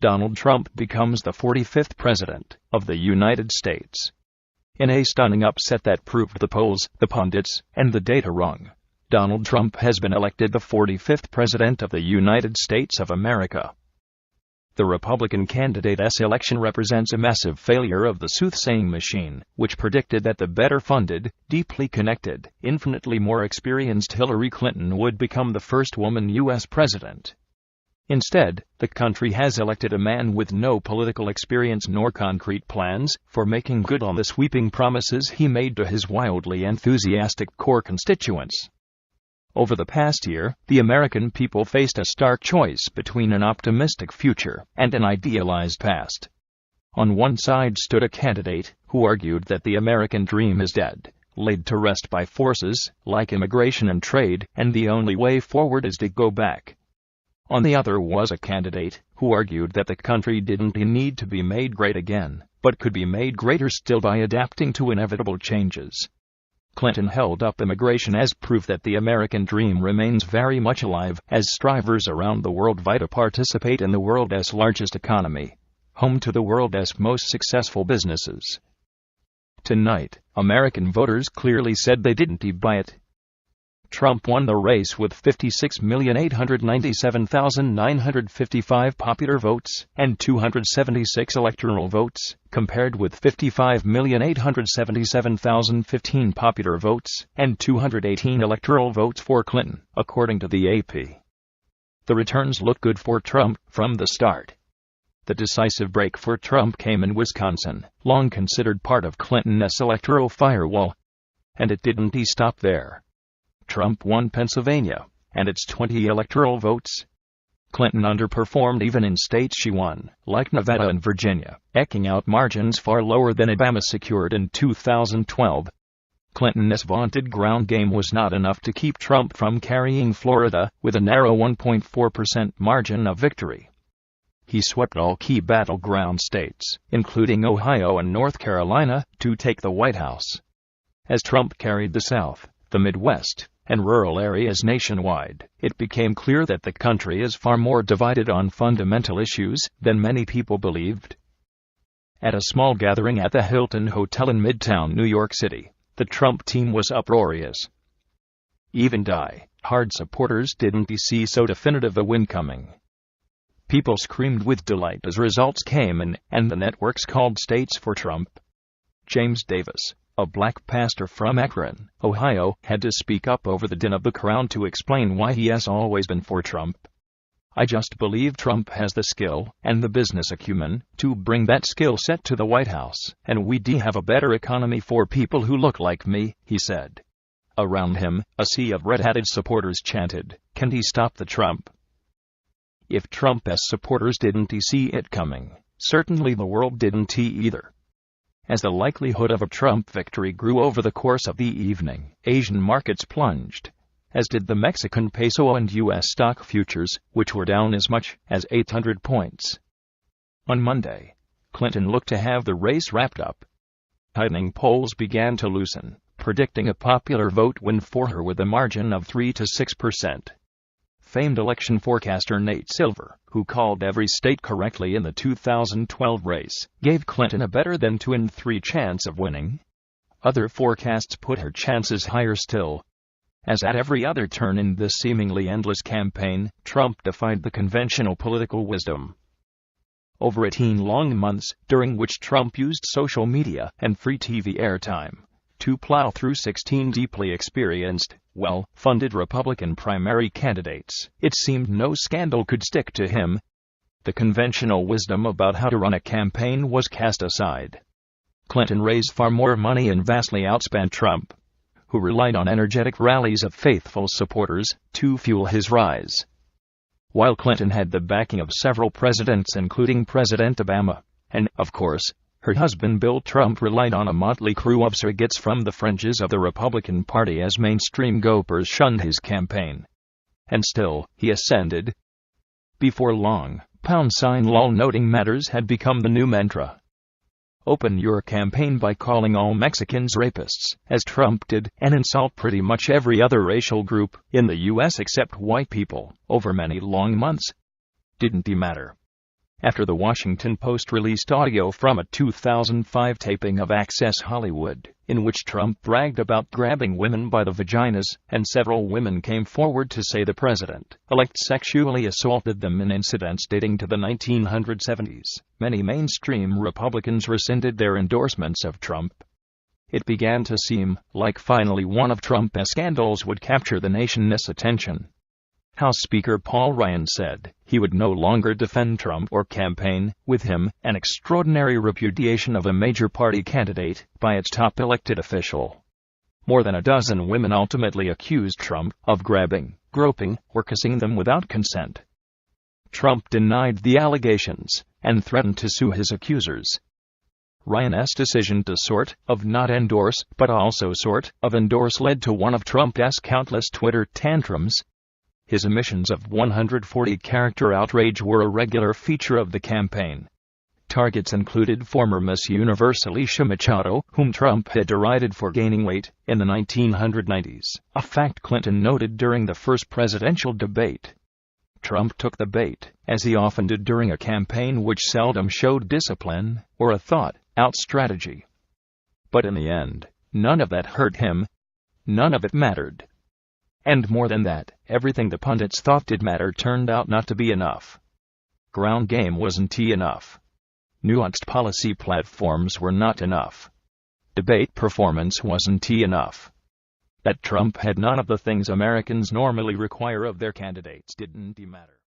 Donald Trump becomes the 45th president of the United States. In a stunning upset that proved the polls, the pundits, and the data wrong, Donald Trump has been elected the 45th president of the United States of America. The Republican candidate's election represents a massive failure of the soothsaying machine, which predicted that the better-funded, deeply connected, infinitely more experienced Hillary Clinton would become the first woman U.S. president. Instead, the country has elected a man with no political experience nor concrete plans for making good on the sweeping promises he made to his wildly enthusiastic core constituents. Over the past year, the American people faced a stark choice between an optimistic future and an idealized past. On one side stood a candidate who argued that the American dream is dead, laid to rest by forces like immigration and trade, and the only way forward is to go back. On the other was a candidate who argued that the country didn't need to be made great again, but could be made greater still by adapting to inevitable changes. Clinton held up immigration as proof that the American dream remains very much alive, as strivers around the world vie to participate in the world's largest economy, home to the world's most successful businesses. Tonight, American voters clearly said they didn't buy it. Trump won the race with 56,897,955 popular votes and 276 electoral votes, compared with 55,877,015 popular votes and 218 electoral votes for Clinton, according to the AP. The returns look good for Trump from the start. The decisive break for Trump came in Wisconsin, long considered part of Clinton's electoral firewall. And it didn't stop there. Trump won Pennsylvania and its 20 electoral votes. Clinton underperformed even in states she won, like Nevada and Virginia, eking out margins far lower than Obama secured in 2012. Clinton's vaunted ground game was not enough to keep Trump from carrying Florida with a narrow 1.4% margin of victory. He swept all key battleground states, including Ohio and North Carolina, to take the White House. As Trump carried the South, the Midwest, and rural areas nationwide, it became clear that the country is far more divided on fundamental issues than many people believed. At a small gathering at the Hilton Hotel in Midtown New York City, the Trump team was uproarious. Even die-hard supporters didn't see so definitive a win coming. People screamed with delight as results came in, and the networks called states for Trump. James Davis, a black pastor from Akron, Ohio, had to speak up over the din of the crowd to explain why he has always been for Trump. "I just believe Trump has the skill and the business acumen to bring that skill set to the White House, and we have a better economy for people who look like me," he said. Around him, a sea of red-hatted supporters chanted, "Can he stop the Trump?" If Trump's supporters didn't see it coming, certainly the world didn't either. As the likelihood of a Trump victory grew over the course of the evening, Asian markets plunged, as did the Mexican peso and U.S. stock futures, which were down as much as 800 points. On Monday, Clinton looked to have the race wrapped up. Tightening polls began to loosen, predicting a popular vote win for her with a margin of 3 to 6%. Famed election forecaster Nate Silver, who called every state correctly in the 2012 race, gave Clinton a better than 2 in 3 chance of winning. Other forecasts put her chances higher still. As at every other turn in this seemingly endless campaign, Trump defied the conventional political wisdom. Over 18 long months, during which Trump used social media and free TV airtime to plow through 16 deeply experienced, well-funded Republican primary candidates, it seemed no scandal could stick to him. The conventional wisdom about how to run a campaign was cast aside. Clinton raised far more money and vastly outspent Trump, who relied on energetic rallies of faithful supporters to fuel his rise. While Clinton had the backing of several presidents including President Obama, and, of course, her husband Bill, Trump relied on a motley crew of surrogates from the fringes of the Republican Party as mainstream gopers shunned his campaign. And still, he ascended. Before long, #lol noting matters had become the new mantra. Open your campaign by calling all Mexicans rapists, as Trump did, and insult pretty much every other racial group in the U.S. except white people, over many long months. Didn't matter. after the Washington Post released audio from a 2005 taping of Access Hollywood, in which Trump bragged about grabbing women by the vaginas, and several women came forward to say the president-elect sexually assaulted them in incidents dating to the 1970s. Many mainstream Republicans rescinded their endorsements of Trump. It began to seem like finally one of Trump's scandals would capture the nation's attention. House Speaker Paul Ryan said he would no longer defend Trump or campaign with him, an extraordinary repudiation of a major party candidate by its top elected official. More than a dozen women ultimately accused Trump of grabbing, groping, or kissing them without consent. Trump denied the allegations and threatened to sue his accusers. Ryan's decision to sort of not endorse, but also sort of endorse led to one of Trump's countless Twitter tantrums. His emissions of 140-character outrage were a regular feature of the campaign. Targets included former Miss Universe Alicia Machado, whom Trump had derided for gaining weight in the 1990s, a fact Clinton noted during the first presidential debate. Trump took the bait, as he often did during a campaign which seldom showed discipline or a thought-out strategy. But in the end, none of that hurt him. None of it mattered. And more than that, everything the pundits thought did matter turned out not to be enough. Ground game wasn't enough. Nuanced policy platforms were not enough. Debate performance wasn't enough. That Trump had none of the things Americans normally require of their candidates didn't matter.